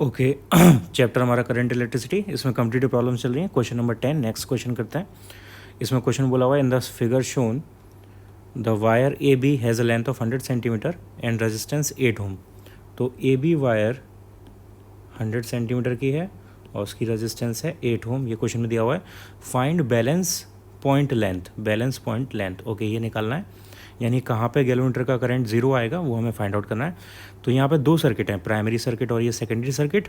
Okay chapter हमारा current electricity, इसमें competitive problem चल रही है। क्वेश्चन नंबर 10 नेक्स्ट क्वेश्चन करते हैं। इसमें क्वेश्चन बोला हुआ है in the figure shown the wire A B has a length of 100 centimetre and resistance 8 ohm. तो ए बी वायर 100 सेंटीमीटर की है और उसकी रेजिस्टेंस है 8 ओम। ये क्वेश्चन में दिया हुआ है find balance point length, balance point length. Okay, ये निकालना है, यानी कहाँ पे गैलोमीटर का करंट जीरो आएगा वो हमें फाइंड आउट करना है। तो यहाँ पे दो सर्किट हैं, प्राइमरी सर्किट और ये सेकेंडरी सर्किट।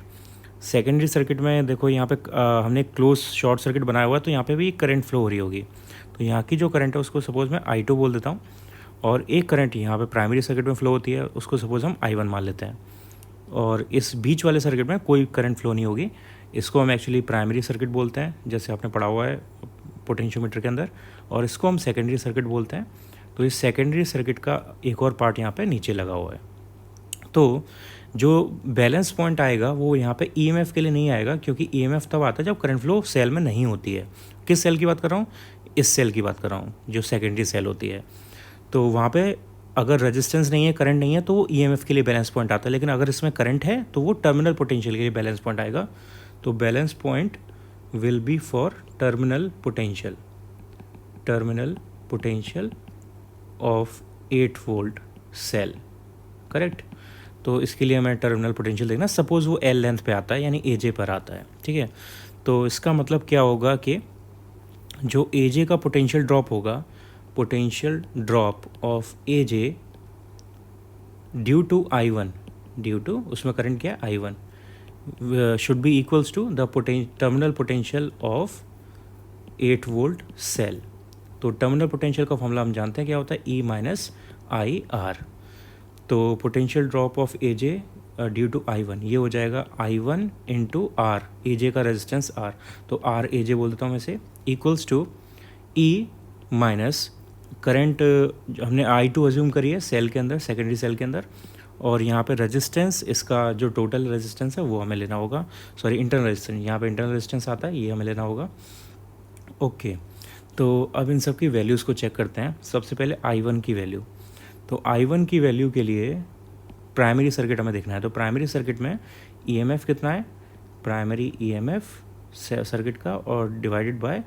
सेकेंडरी सर्किट में देखो यहाँ पे हमने क्लोज शॉर्ट सर्किट बनाया हुआ है, तो यहाँ पे भी करंट फ्लो हो रही होगी। तो यहाँ की जो करंट है उसको सपोज मैं I2 बोल देता हूँ, और एक करंट यहाँ पे प्राइमरी सर्किट में फ्लो होती है, उसको सपोज हम I1 मान लेते हैं। और इस बीच वाले सर्किट में कोई करंट फ्लो नहीं होगी, इसको हम एक्चुअली प्राइमरी सर्किट बोलते हैं, जैसे आपने पढ़ा हुआ है पोटेंशियोमीटर के अंदर, और इसको हम सेकेंडरी सर्किट बोलते हैं। तो इस सेकेंडरी सर्किट का एक और पार्ट यहाँ पे नीचे लगा हुआ है। तो जो बैलेंस पॉइंट आएगा वो यहाँ पे ईएमएफ के लिए नहीं आएगा, क्योंकि ईएमएफ तब आता है जब करंट फ्लो सेल में नहीं होती है। किस सेल की बात कर रहा हूँ? इस सेल की बात कर रहा हूँ जो सेकेंडरी सेल होती है। तो वहाँ पे अगर रेजिस्टेंस नहीं है, करंट नहीं है, तो वो ईएमएफ के लिए बैलेंस पॉइंट आता है। लेकिन अगर इसमें करंट है तो वो टर्मिनल पोटेंशियल के लिए बैलेंस पॉइंट आएगा। तो balance point will be for terminal potential, terminal potential of 8 volt cell, correct. तो इसके लिए हमें टर्मिनल पोटेंशियल देखना, सपोज वो एल लेंथ पे आता है यानी एजे पर आता है, ठीक है। तो इसका मतलब क्या होगा कि जो एजे का पोटेंशियल ड्रॉप होगा, potential drop of AJ due to I1, due to उसमें करंट क्या है I1, should be equals to the terminal potential of 8 volt cell. तो टर्मिनल पोटेंशियल का फॉर्मूला हम जानते हैं क्या होता है, E माइनस आई आर। तो potential drop of AJ due to I1 ये हो जाएगा I1 इंटू आर, एजे का रेजिस्टेंस R, तो आर एजे बोल देता हूँ मैं से, equals to E minus current हमने I2 अज्यूम करी है सेल के अंदर, सेकेंडरी सेल के अंदर, और यहाँ पे रेजिस्टेंस, इसका जो टोटल रेजिस्टेंस है वो हमें लेना होगा, सॉरी इंटरनल रेजिस्टेंस, यहाँ पे इंटरनल रेजिस्टेंस आता है, ये हमें लेना होगा। ओके, तो अब इन सब की वैल्यूज़ को चेक करते हैं। सबसे पहले I1 की वैल्यू, तो I1 की वैल्यू के लिए प्राइमरी सर्किट हमें देखना है। तो प्राइमरी सर्किट में ईएमएफ कितना है, प्राइमरी ईएमएफ सर्किट का, और divided by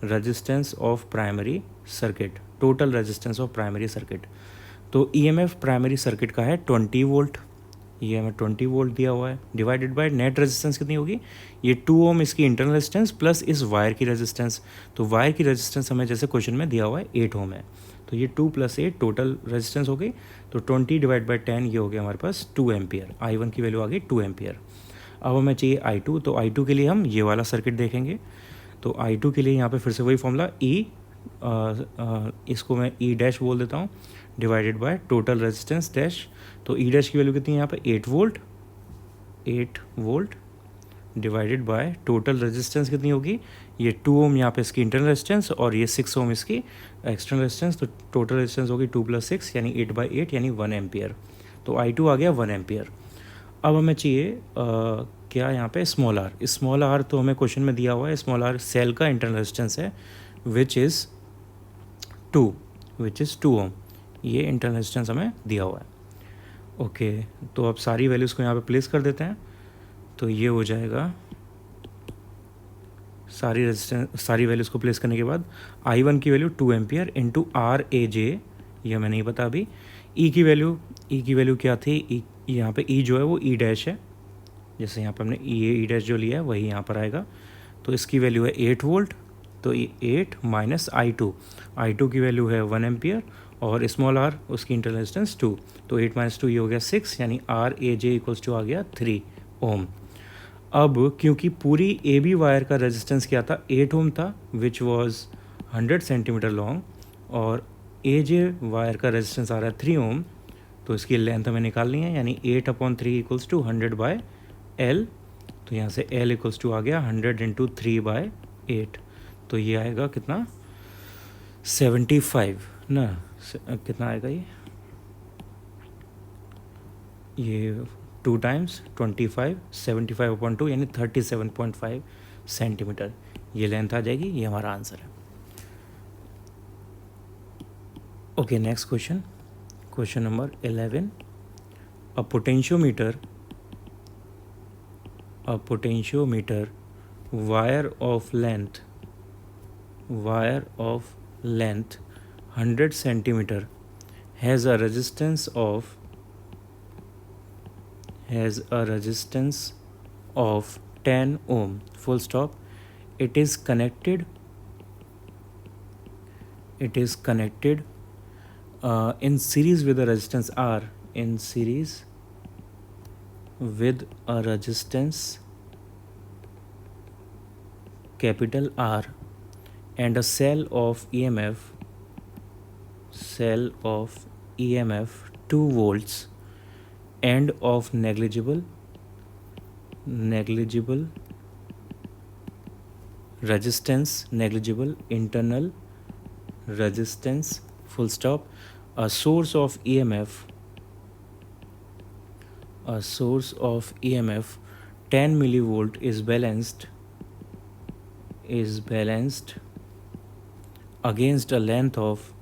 resistance of primary circuit, total resistance of primary circuit. तो ईएमएफ प्राइमरी सर्किट का है 20 वोल्ट, ये हमें 20 वोल्ट दिया हुआ है, डिवाइडेड बाय नेट रेजिस्टेंस कितनी होगी, ये 2 ओम इसकी इंटरनल रेजिस्टेंस प्लस इस वायर की रेजिस्टेंस। तो वायर की रेजिस्टेंस हमें जैसे क्वेश्चन में दिया हुआ है 8 ओम है, तो ये 2 + 8 टोटल रेजिस्टेंस हो गई। तो 20 डिवाइड बाई 10 ये हो गया हमारे पास 2 एम्पियर। I1 की वैल्यू आ गई 2 एम्पियर। अब हमें चाहिए I2, तो I2 के लिए हम ये वाला सर्किट देखेंगे। तो I2 के लिए यहाँ पे फिर से वही फॉर्मूला E, इसको मैं E डैश बोल देता हूँ, divided by total resistance dash. तो E डैश की वैल्यू कितनी है यहाँ पे 8 volt, 8 volt divided by total resistance कितनी होगी, ये 2 ओम यहाँ पे इसकी इंटरनल रेजिस्टेंस और ये 6 ओम इसकी एक्सटर्नल रेजिस्टेंस। तो टोटल रेजिस्टेंस होगी 2 + 6 यानी 8/8 यानी 1 एम्पियर। तो I2 आ गया 1 एम्पियर। अब हमें चाहिए क्या यहाँ पे स्मॉल आर तो हमें क्वेश्चन में दिया हुआ है, स्मॉल आर सेल का इंटरनल रेजिस्टेंस है विच इज़ 2 ओम, ये इंटरनल रेजिस्टेंस हमें दिया हुआ है। ओके, तो अब सारी वैल्यूज़ को यहाँ पे प्लेस कर देते हैं। तो ये हो जाएगा सारी वैल्यूज़ को प्लेस करने के बाद I1 की value 2 ampere into are A जे, ये हमें नहीं पता अभी। E की वैल्यू क्या थी, यहाँ पे E जो है वो E डैश है, जैसे यहाँ पे हमने E डैश जो लिया है वही यहाँ पर आएगा। तो इसकी वैल्यू है 8 वोल्ट, तो ये 8 माइनस I2 की वैल्यू है 1 एम्पियर, और स्मॉल आर उसकी इंटरनल रेजिस्टेंस 2, तो 8 - 2 ये हो गया 6, यानी R A J equals to आ गया 3 ओम। अब क्योंकि पूरी ए बी वायर का रेजिस्टेंस क्या था, 8 ओम था, विच वाज 100 सेंटीमीटर लॉन्ग, और ए जे वायर का रेजिस्टेंस आ रहा है 3 ओम, तो इसकी लेंथ हमें निकालनी है, यानी 8/3 इक्वल्स टू 100/L। तो यहाँ से L इक्वल्स टू आ गया 100 × 3/8, तो ये आएगा कितना 75 ना, कितना आएगा ये 2 टाइम्स 25, 75/2 यानी 37.5 सेंटीमीटर ये लेंथ आ जाएगी, ये हमारा आंसर है। Okay, next question number 11, a potentiometer a potentiometer wire of length 100 centimeter has a resistance of 10 ohm, full stop. It is connected in series with a resistance R, in series with a resistance capital R, and a cell of EMF 2 volts and of negligible internal resistance, full stop. A source of EMF 10 millivolt is balanced against a length of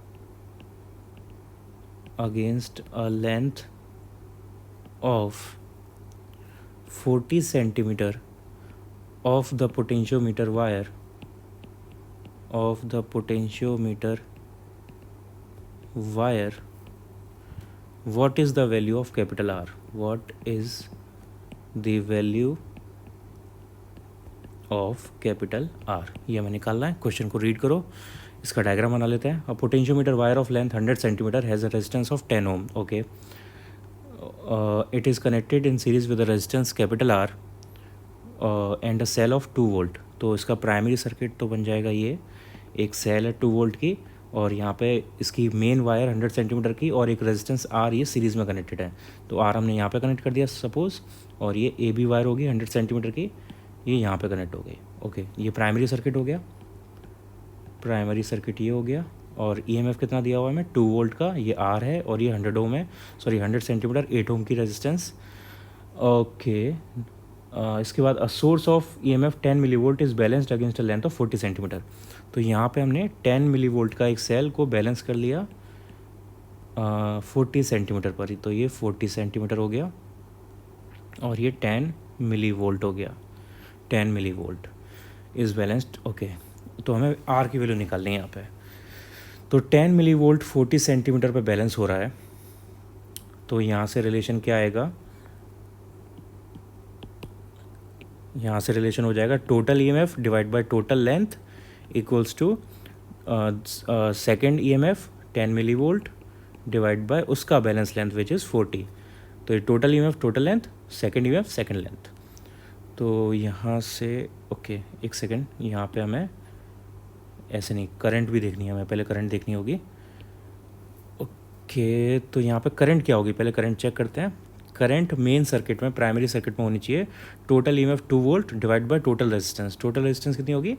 40 centimeter of the potentiometer wire What is the value of capital R? What is the value of capital R? ये हमें निकालना है. Question को read करो, इसका diagram बना लेते हैं. A potentiometer wire of length 100 centimetre has a resistance of 10 ohm. Okay, it is connected in series with a resistance capital R and a cell of 2 volt. तो इसका प्राइमरी सर्किट तो बन जाएगा, ये एक सेल है 2 वोल्ट की, और यहाँ पे इसकी मेन वायर 100 सेंटीमीटर की और एक रेजिस्टेंस R ये सीरीज़ में कनेक्टेड है. तो R हमने यहाँ पे कनेक्ट कर दिया सपोज़, और ये AB वायर होगी 100 सेंटीमीटर की, ये यहाँ पे कनेक्ट हो गई. ओके, ये प्राइमरी सर्किट हो गया. प्राइमरी सर्किट ये हो गया, और EMF कितना दिया हुआ है हमें 2 वोल्ट का, ये R है, और ये 100 ओम है, सॉरी 100 सेंटीमीटर 8 ओम की रेजिस्टेंस. ओके, इसके बाद a source of EMF 10 millivolt is balanced against a length of 40 centimetre. तो यहाँ पे हमने 10 मिलीवोल्ट का एक सेल को बैलेंस कर लिया 40 सेंटीमीटर पर ही. तो ये 40 सेंटीमीटर हो गया, और ये 10 मिलीवोल्ट हो गया. 10 मिलीवोल्ट इज़ बैलेंस्ड. ओके, तो हमें R की वैल्यू निकालनी है यहाँ पे. तो 10 मिलीवोल्ट 40 सेंटीमीटर पे बैलेंस हो रहा है. तो यहाँ से रिलेशन क्या आएगा, यहाँ से रिलेशन हो जाएगा total EMF divide by total length equals to second EMF 10 millivolt divide by उसका बैलेंस लेंथ विच इज़ 40. तो ये total EMF total length, second EMF second length. तो यहाँ से ओके, एक सेकेंड, यहाँ पे हमें ऐसे नहीं, करंट भी देखनी है हमें, पहले करंट देखनी होगी. ओके, तो यहाँ पे करंट क्या होगी, पहले करंट चेक करते हैं. करंट मेन सर्किट में, प्राइमरी सर्किट में होनी चाहिए total EMF 2 volt divide by total resistance. Total resistance कितनी होगी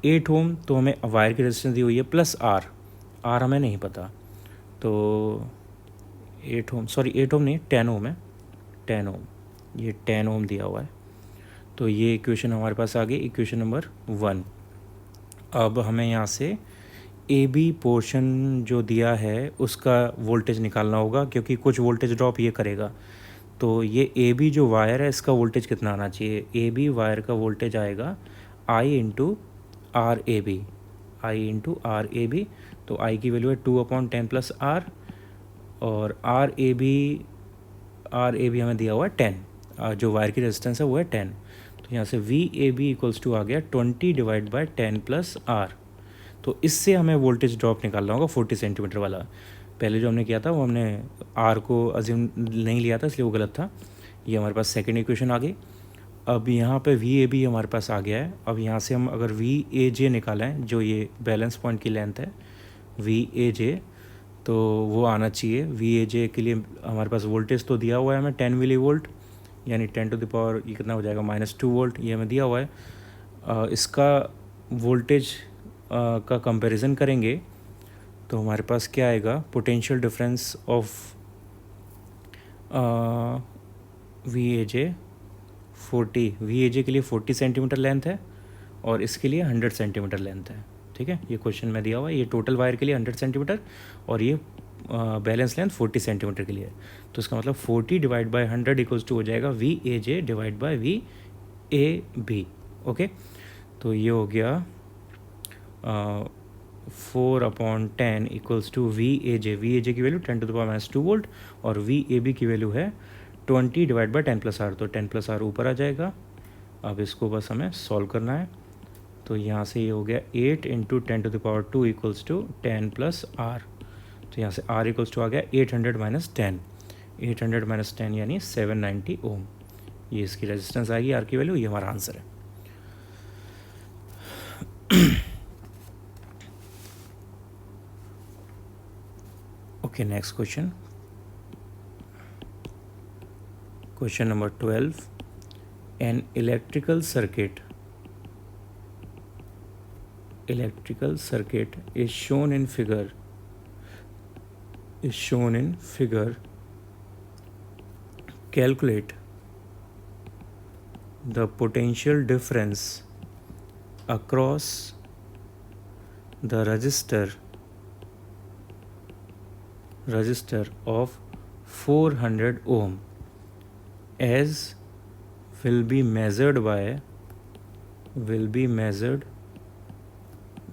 8 ओम. तो हमें वायर की रेजिस्टेंस दी हुई है प्लस R हमें नहीं पता. तो 8 ओम, सॉरी 8 ओम नहीं 10 ओम है, 10 ओम, ये 10 ओम दिया हुआ है. तो ये इक्वेशन हमारे पास आ गई, इक्वेशन नंबर 1. अब हमें यहाँ से AB पोर्शन जो दिया है उसका वोल्टेज निकालना होगा, क्योंकि कुछ वोल्टेज ड्रॉप ये करेगा. तो ये AB जो वायर है इसका वोल्टेज कितना आना चाहिए, AB वायर का वोल्टेज आएगा I इंटू RAB. तो I की वैल्यू है 2/10 प्लस R, और RAB हमें दिया हुआ है 10, जो वायर की रेजिस्टेंस है वो है 10. तो यहाँ से VAB इक्वल्स टू आ गया 20 डिवाइड बाय 10 प्लस R. तो इससे हमें वोल्टेज ड्रॉप निकालना होगा 40 सेंटीमीटर वाला. पहले जो हमने किया था वो हमने R को अज्यूम नहीं लिया था, इसलिए वो गलत था. ये हमारे पास सेकेंड इक्वेशन आ गई. अब यहाँ पे VAB हमारे पास आ गया है. अब यहाँ से हम अगर VAJ निकालें, जो ये बैलेंस पॉइंट की लेंथ है VAJ, तो वो आना चाहिए. VAJ के लिए हमारे पास वोल्टेज तो दिया हुआ है हमें 10 मिली वोल्ट, यानी 10 टू द पावर ये कितना हो जाएगा -2 वोल्ट, ये हमें दिया हुआ है. इसका वोल्टेज का कंपैरिजन करेंगे तो हमारे पास क्या आएगा, potential difference of VAJ 40, VAJ के लिए 40 सेंटीमीटर लेंथ है और इसके लिए 100 सेंटीमीटर लेंथ है. ठीक है, ये क्वेश्चन में दिया हुआ है. ये टोटल वायर के लिए 100 सेंटीमीटर और ये बैलेंस लेंथ 40 सेंटीमीटर के लिए। तो इसका मतलब 40 डिवाइड बाई 100 इक्वल्स टू हो जाएगा VAJ divide by VAB। Okay, तो ये हो गया 4/10 इक्वल्स टू VAJ की वैल्यू 10⁻² वोल्ट और VAB की वैल्यू है 20 डिवाइड बाई 10+R। तो 10+R ऊपर आ जाएगा। अब इसको बस हमें सॉल्व करना है। तो यहाँ से ये हो गया 8 × 10⁻² इक्वल्स टू 10+R। तो यहाँ से R इक्वल्स टू आ गया 800 - 10, 800 - 10 यानी 790 ओम। ये इसकी रेजिस्टेंस आएगी R की वैल्यू। ये हमारा आंसर है। Okay, next question, question number 12। An electrical circuit is shown in figure. Calculate the potential difference across the resistor of 400 ohm as will be measured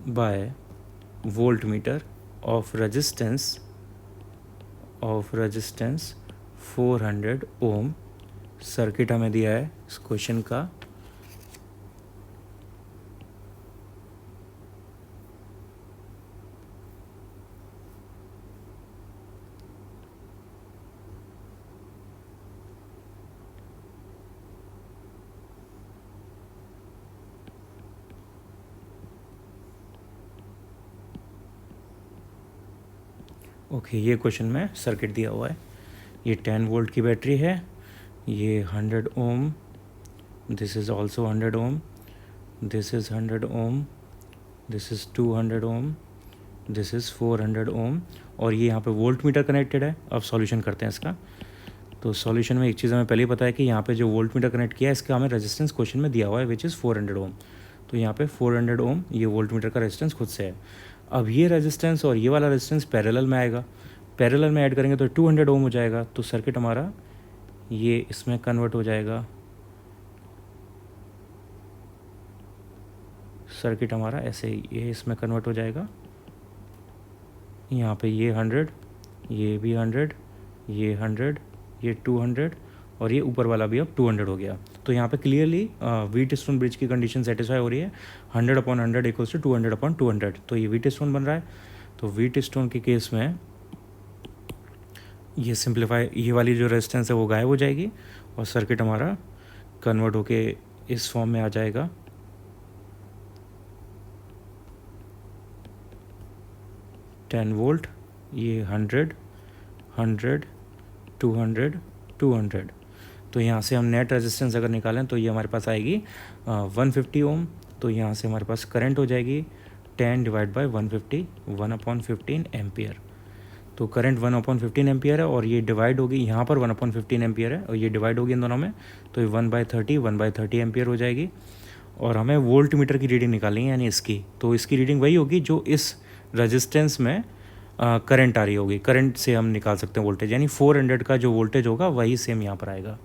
by voltmeter of resistance 400 ohm। Circuit हमें दिया है इस question का। Okay, ये question में circuit दिया हुआ है। ये 10 वोल्ट की बैटरी है, ये 100 ohm, this is also 100 ohm, this is 100 ohm, this is 200 ohm, this is 400 ohm और ये यहाँ पे वोल्ट मीटर कनेक्टेड है। अब सॉल्यूशन करते हैं इसका। तो सॉल्यूशन में एक चीज़ हमें पहले ही पता है कि यहाँ पे जो वोल्ट मीटर कनेक्ट किया है इसका हमें रेजिस्टेंस क्वेश्चन में दिया हुआ है विच इज़ 400 ओम। तो यहाँ पे 400 ओम ये वोल्ट मीटर का रेजिस्टेंस खुद से है। अब ये रेजिस्टेंस और ये वाला रेजिस्टेंस पैरेलल में आएगा, पैरेलल में ऐड करेंगे तो 200 ओम हो जाएगा। तो सर्किट हमारा ये इसमें कन्वर्ट हो जाएगा, सर्किट हमारा ऐसे ये इसमें कन्वर्ट हो जाएगा। यहाँ पे ये 100, ये भी 100, ये 100, ये 200 और ये ऊपर वाला भी अब 200 हो गया। तो यहाँ पे क्लियरली व्हीटस्टोन ब्रिज की कंडीशन सेटिस्फाई हो रही है। 100/100 इक्वल्स टू 200/200। तो ये व्हीटस्टोन बन रहा है। तो व्हीटस्टोन के केस में ये सिंप्लीफाई, ये वाली जो रेजिस्टेंस है वो गायब हो जाएगी और सर्किट हमारा कन्वर्ट होके इस फॉर्म में आ जाएगा। टेन वोल्ट, ये 100, 100, 200, 200। तो यहाँ से हम नेट रेजिस्टेंस अगर निकालें तो ये हमारे पास आएगी 150 ओम। तो यहाँ से हमारे पास करंट हो जाएगी 10 डिवाइड बाई 150, 1/15 एम्पियर। तो करंट 1/15 एम्पियर है और ये डिवाइड होगी, यहाँ पर 1/15 एम्पियर है और ये डिवाइड होगी इन दोनों में। तो ये 1/30 एम्पियर हो जाएगी। और हमें वोल्ट मीटर की रीडिंग निकालनी है यानी इसकी। तो इसकी रीडिंग वही होगी जो इस रेजिस्टेंस में करंट आ रही होगी। करंट से हम निकाल सकते हैं वोल्टेज, यानी 400 का जो वोल्टेज होगा वही सेम यहाँ पर आएगा।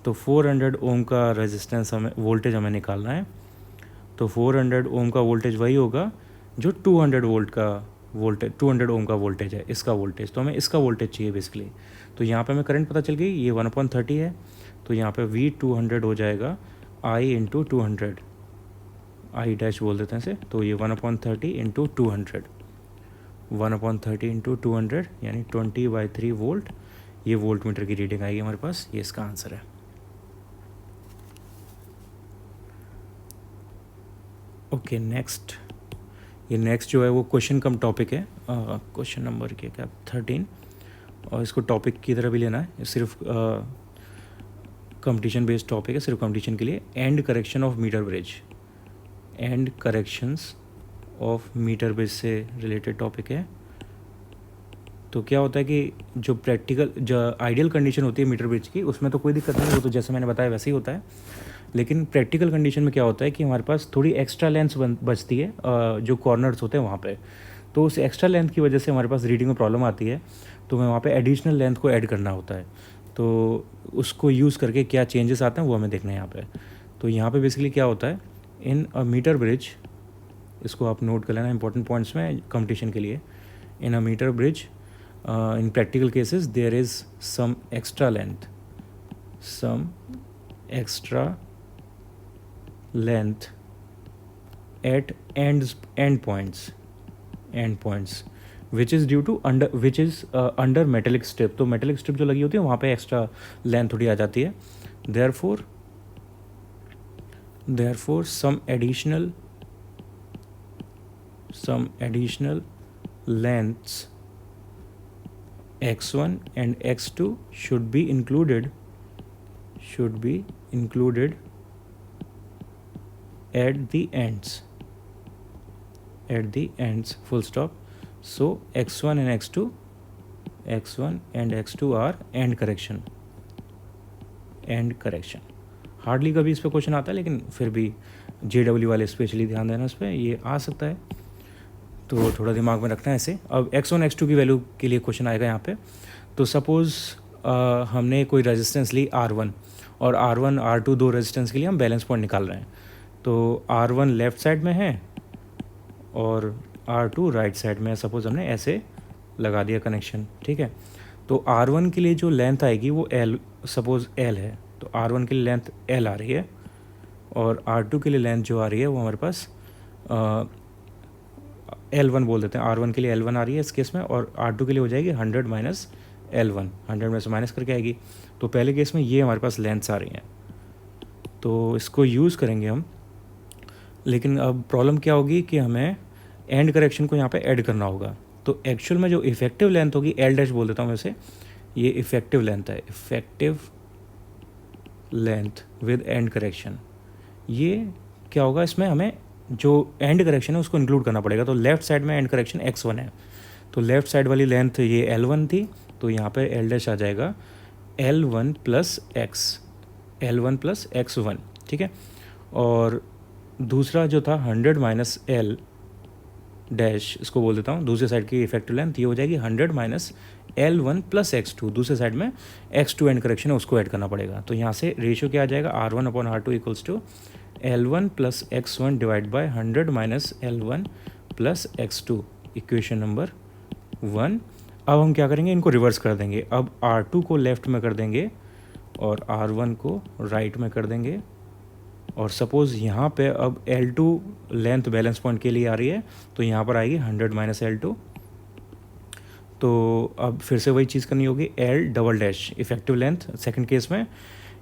तो 400 ओम का रेजिस्टेंस हमें वोल्टेज हमें निकालना है। तो 400 ओम का वोल्टेज वही होगा जो 200 वोल्ट का वोल्टेज, 200 ओम का वोल्टेज है, इसका वोल्टेज। तो हमें इसका वोल्टेज चाहिए बेसिकली। तो यहाँ पे हमें करंट पता चल गई, ये 1/30 है। तो यहाँ पे V200 हो जाएगा I × 200, I डैश बोल देते हैं इसे। तो ये 1/30 × 200, 1/30 × 200 यानी 20/3 वोल्ट। ये वोल्ट मीटर की रीडिंग आएगी हमारे पास। ये इसका आंसर है। ओके, नेक्स्ट, ये नेक्स्ट जो है वो क्वेश्चन कम टॉपिक है। क्वेश्चन नंबर क्या 13 और इसको टॉपिक की तरह भी लेना है। ये सिर्फ कंपटीशन बेस्ड टॉपिक है, सिर्फ कंपटीशन के लिए। End correction of metre bridge, and corrections of metre bridge से रिलेटेड टॉपिक है। तो क्या होता है कि जो प्रैक्टिकल, जो आइडियल कंडीशन होती है मीटर ब्रिज की, उसमें तो कोई दिक्कत नहीं, वो तो जैसे मैंने बताया वैसे ही होता है। लेकिन प्रैक्टिकल कंडीशन में क्या होता है कि हमारे पास थोड़ी एक्स्ट्रा लेंथ बचती है जो कॉर्नर्स होते हैं वहाँ पे। तो उस एक्स्ट्रा लेंथ की वजह से हमारे पास रीडिंग में प्रॉब्लम आती है, तो हमें वहाँ पे एडिशनल लेंथ को ऐड करना होता है। तो उसको यूज़ करके क्या चेंजेस आते हैं वो हमें देखना है यहाँ पे। तो यहाँ पे बेसिकली क्या होता है, इन अ मीटर ब्रिज, इसको आप नोट कर लेना इंपॉर्टेंट पॉइंट्स में कंपटीशन के लिए। In a meter bridge in practical cases there is some extra length at end points which is due to under metallic strip। तो metallic strip जो लगी होती है वहाँ पे एक्स्ट्रा लेंथ थोड़ी आ जाती है। therefore some additional lengths x1 and x2 should be included at the ends full stop। so x1 and x2 are end correction। Hardly कभी इस पे क्वेश्चन आता है, लेकिन फिर भी JW वाले स्पेशली ध्यान देना इस पर, ये आ सकता है, तो थोड़ा दिमाग में रखना है ऐसे। अब x1 x2 की वैल्यू के लिए क्वेश्चन आएगा यहाँ पे। तो सपोज़ हमने कोई रेजिस्टेंस ली R1 और R1 R2 दो रेजिस्टेंस के लिए हम बैलेंस पॉइंट निकाल रहे हैं। तो R1 लेफ़्ट साइड में है और R2 राइट साइड में है। सपोज़ हमने ऐसे लगा दिया कनेक्शन, ठीक है। तो R1 के लिए जो लेंथ आएगी वो सपोज़ L है, तो R1 के लिए लेंथ L आ रही है और R2 के लिए लेंथ जो आ रही है वो हमारे पास L1 बोल देते हैं। R1 के लिए L1 आ रही है इस केस में, और R2 के लिए हो जाएगी 100 माइनस L1, 100 में से माइनस करके आएगी। तो पहले केस में ये हमारे पास लेंथ्स आ रही हैं, तो इसको यूज़ करेंगे हम। लेकिन अब प्रॉब्लम क्या होगी कि हमें एंड करेक्शन को यहाँ पे ऐड करना होगा। तो एक्चुअल में जो इफेक्टिव लेंथ होगी, L डैश बोल देता हूँ वैसे, ये इफेक्टिव लेंथ है, effective length with and correction. ये क्या होगा, इसमें हमें जो एंड करेक्शन है उसको इंक्लूड करना पड़ेगा। तो लेफ़्ट साइड में एंड करेक्शन x1 है, तो लेफ़्ट साइड वाली लेंथ ये L1 थी, तो यहाँ पे L डैश आ जाएगा L1 प्लस x1, ठीक है। और दूसरा जो था 100 माइनस L डैश, इसको बोल देता हूँ दूसरे साइड की इफेक्टिव लेंथ, ये हो जाएगी 100 माइनस L1 प्लस x2। दूसरे साइड में x2 एंड करेक्शन है उसको ऐड करना पड़ेगा। तो यहाँ से रेशियो क्या आ जाएगा, R1/R2 equals to L1 plus x1 divide by 100 minus L1 plus x2, equation number 1। अब हम क्या करेंगे, इनको रिवर्स कर देंगे। अब R2 को लेफ़्ट में कर देंगे और R1 को राइट में कर देंगे। और सपोज़ यहाँ पे अब L2 लेंथ बैलेंस पॉइंट के लिए आ रही है, तो यहाँ पर आएगी 100 माइनस L2। तो अब फिर से वही चीज़ करनी होगी, L double dash effective length second case में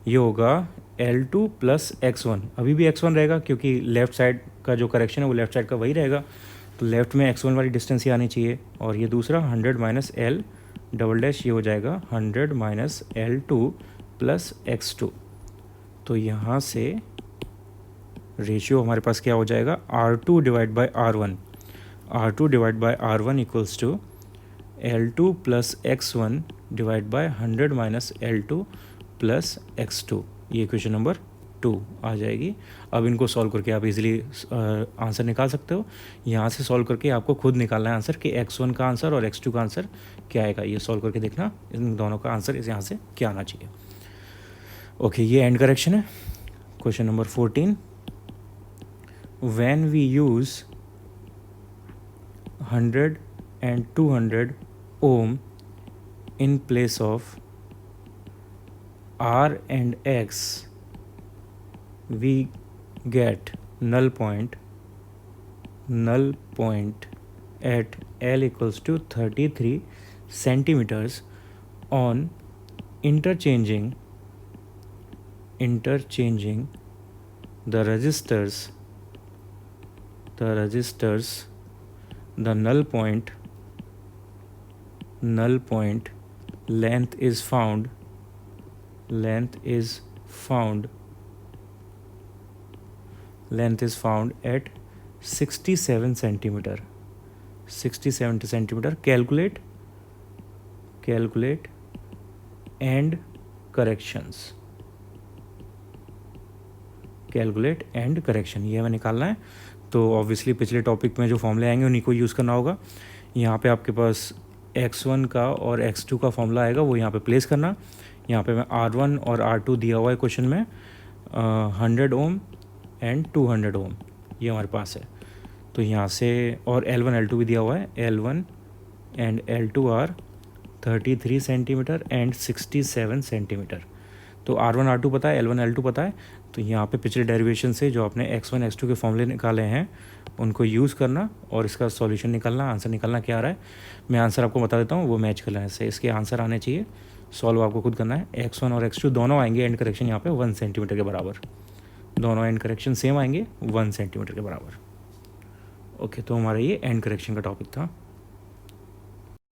ये होगा L2 प्लस x1। अभी भी x1 रहेगा क्योंकि लेफ़्ट साइड का जो करेक्शन है वो लेफ़्ट साइड का वही रहेगा, तो लेफ़्ट में x1 वाली डिस्टेंस ही आनी चाहिए। और ये दूसरा 100 माइनस L डबल डैश, ये हो जाएगा 100 माइनस L2 प्लस x2। तो यहाँ से रेशियो हमारे पास क्या हो जाएगा, R2 divide by R1 equals to L2 plus x1 divide by 100 minus L2 plus x2। ये इक्वेशन नंबर 2 आ जाएगी। अब इनको सॉल्व करके आप इजीली आंसर निकाल सकते हो। यहाँ से सॉल्व करके आपको खुद निकालना है आंसर कि x1 का आंसर और x2 का आंसर क्या आएगा। ये सॉल्व करके देखना इन दोनों का आंसर इस यहाँ से क्या आना चाहिए। ओके, ये एंड करेक्शन है। Question number 14, when we use 100 and 200 ohm in place of R and X, we get null point at L equals to 33 centimeters on interchanging the resistors, the null point length is found at 67 centimeter. Calculate and correction, ये हमें निकालना है। तो obviously पिछले topic में जो फॉर्मूले आएंगे उन्हीं को यूज़ करना होगा। यहाँ पे आपके पास x1 का और x2 का फॉर्मूला आएगा, वो यहाँ पे प्लेस करना। यहाँ पे मैं R1 और R2 दिया हुआ है क्वेश्चन में, 100 ओम एंड 200 ओम ये हमारे पास है। तो यहाँ से और L1 L2 भी दिया हुआ है, L1 and L2 are 33 centimetre and 67 centimetre. तो R1 R2 पता है, L1 L2 पता है। तो यहाँ पे पिछले डेरिवेशन से जो आपने x1 x2 के फॉर्मूले निकाले हैं उनको यूज़ करना और इसका सॉल्यूशन निकालना, आंसर निकालना क्या आ रहा है। मैं आंसर आपको बता देता हूँ, वो मैच कर लेने से इसके आंसर आने चाहिए। सॉल्व आपको खुद करना है। x1 और x2 दोनों आएंगे एंड करेक्शन यहाँ पे 1 सेंटीमीटर के बराबर, दोनों एंड करेक्शन सेम आएंगे 1 सेंटीमीटर के बराबर। ओके, तो हमारा ये एंड करेक्शन का टॉपिक था।